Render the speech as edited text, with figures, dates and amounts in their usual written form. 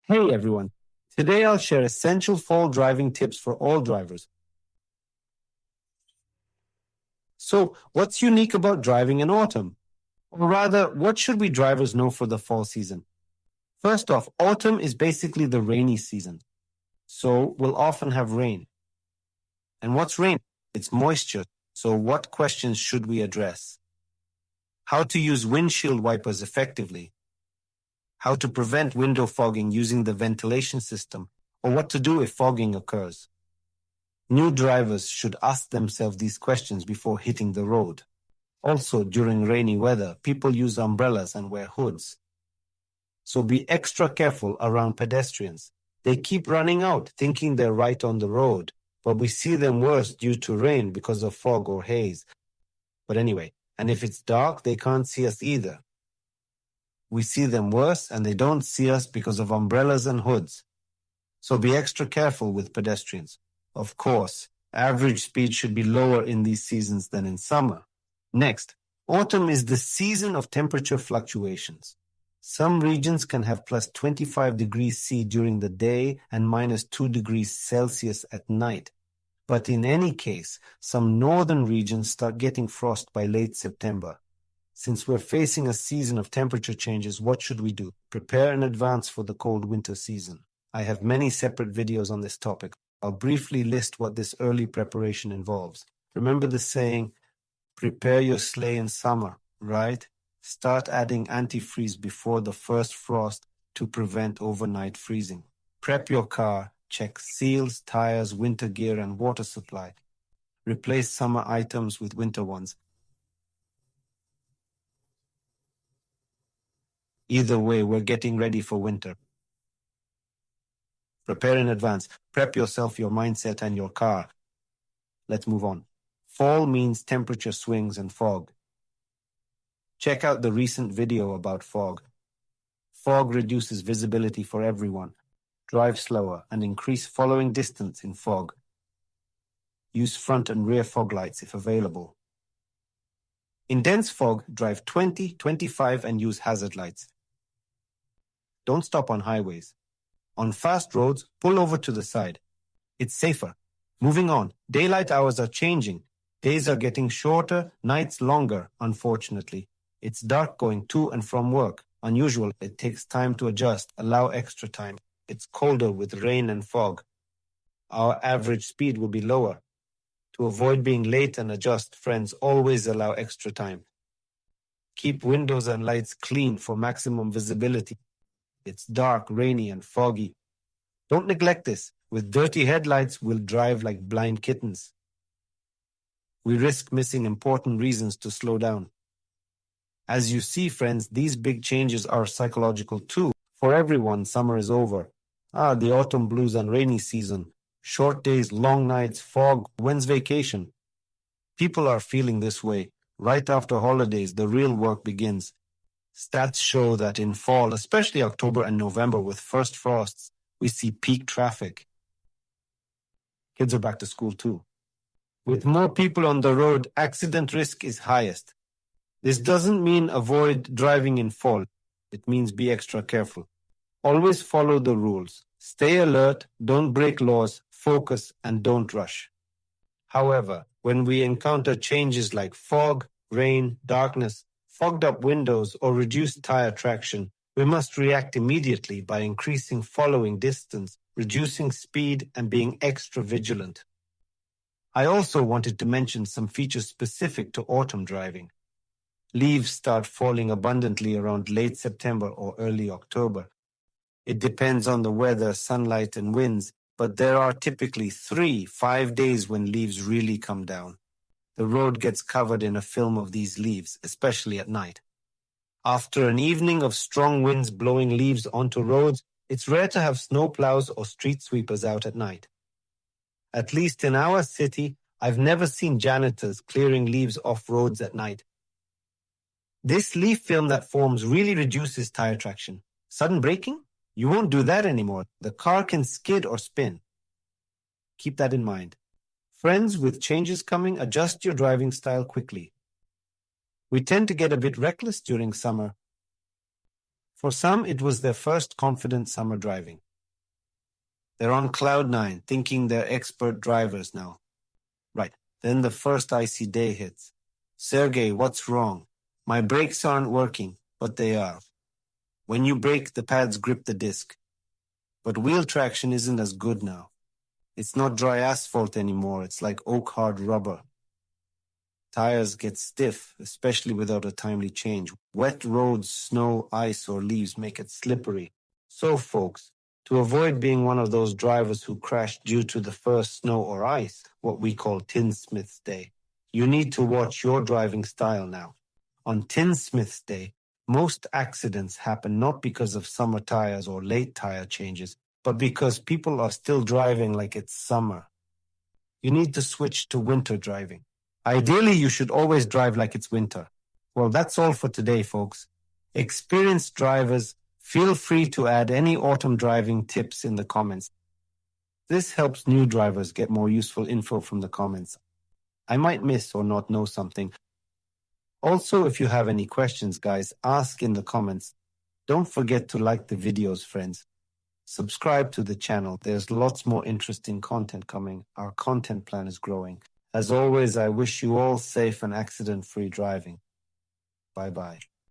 Hey everyone, today I'll share essential fall driving tips for all drivers. So, what's unique about driving in autumn? Or rather, what should we drivers know for the fall season? First off, autumn is basically the rainy season. So, we'll often have rain. And what's rain? It's moisture. So, what questions should we address? How to use windshield wipers effectively? How to prevent window fogging using the ventilation system? Or what to do if fogging occurs? New drivers should ask themselves these questions before hitting the road. Also, during rainy weather, people use umbrellas and wear hoods. So be extra careful around pedestrians. They keep running out, thinking they're right on the road, but we see them worse due to rain because of fog or haze. But anyway, and if it's dark, they can't see us either. We see them worse and they don't see us because of umbrellas and hoods. So be extra careful with pedestrians. Of course, average speed should be lower in these seasons than in summer. Next, autumn is the season of temperature fluctuations. Some regions can have plus 25 degrees C during the day and minus 2 degrees Celsius at night. But in any case, some northern regions start getting frost by late September. Since we're facing a season of temperature changes, what should we do? Prepare in advance for the cold winter season. I have many separate videos on this topic. I'll briefly list what this early preparation involves. Remember the saying, prepare your sleigh in summer, right? Start adding antifreeze before the first frost to prevent overnight freezing. Prep your car, check seals, tires, winter gear, and water supply. Replace summer items with winter ones. Either way, we're getting ready for winter. Prepare in advance. Prep yourself, your mindset, and your car. Let's move on. Fall means temperature swings and fog. Check out the recent video about fog. Fog reduces visibility for everyone. Drive slower and increase following distance in fog. Use front and rear fog lights if available. In dense fog, drive 20, 25 and use hazard lights. Don't stop on highways. On fast roads, pull over to the side. It's safer. Moving on, daylight hours are changing. Days are getting shorter, nights longer, unfortunately. It's dark going to and from work. Unusual, it takes time to adjust. Allow extra time. It's colder with rain and fog. Our average speed will be lower. To avoid being late and adjust, friends, always allow extra time. Keep windows and lights clean for maximum visibility. It's dark, rainy, and foggy. Don't neglect this. With dirty headlights, we'll drive like blind kittens. We risk missing important reasons to slow down. As you see, friends, these big changes are psychological too. For everyone, summer is over. The autumn blues and rainy season. Short days, long nights, fog. When's vacation? People are feeling this way. Right after holidays, the real work begins. Stats show that in fall, especially October and November with first frosts, we see peak traffic. Kids are back to school too. With more people on the road, accident risk is highest. This doesn't mean avoid driving in fall. It means be extra careful. Always follow the rules. Stay alert, don't break laws, focus, and don't rush. However, when we encounter changes like fog, rain, darkness, fogged up windows, or reduced tire traction, we must react immediately by increasing following distance, reducing speed, and being extra vigilant. I also wanted to mention some features specific to autumn driving. Leaves start falling abundantly around late September or early October. It depends on the weather, sunlight, and winds, but there are typically 3-5 days when leaves really come down. The road gets covered in a film of these leaves, especially at night. After an evening of strong winds blowing leaves onto roads, it's rare to have snowplows or street sweepers out at night. At least in our city, I've never seen janitors clearing leaves off roads at night. This leaf film that forms really reduces tire traction. Sudden braking? You won't do that anymore. The car can skid or spin. Keep that in mind. Friends, with changes coming, adjust your driving style quickly. We tend to get a bit reckless during summer. For some, it was their first confident summer driving. They're on cloud nine, thinking they're expert drivers now. Right. Then the first icy day hits. Sergey, what's wrong? My brakes aren't working, but they are. When you brake, the pads grip the disc. But wheel traction isn't as good now. It's not dry asphalt anymore. It's like oak-hard rubber. Tires get stiff, especially without a timely change. Wet roads, snow, ice, or leaves make it slippery. So, folks, to avoid being one of those drivers who crashed due to the first snow or ice, what we call Tinsmith's Day, you need to watch your driving style now. On Tinsmith's Day, most accidents happen not because of summer tires or late tire changes, but because people are still driving like it's summer. You need to switch to winter driving. Ideally, you should always drive like it's winter. Well, that's all for today, folks. Experienced drivers, feel free to add any autumn driving tips in the comments. This helps new drivers get more useful info from the comments. I might miss or not know something. Also, if you have any questions, guys, ask in the comments. Don't forget to like the videos, friends. Subscribe to the channel. There's lots more interesting content coming. Our content plan is growing. As always, I wish you all safe and accident-free driving. Bye-bye.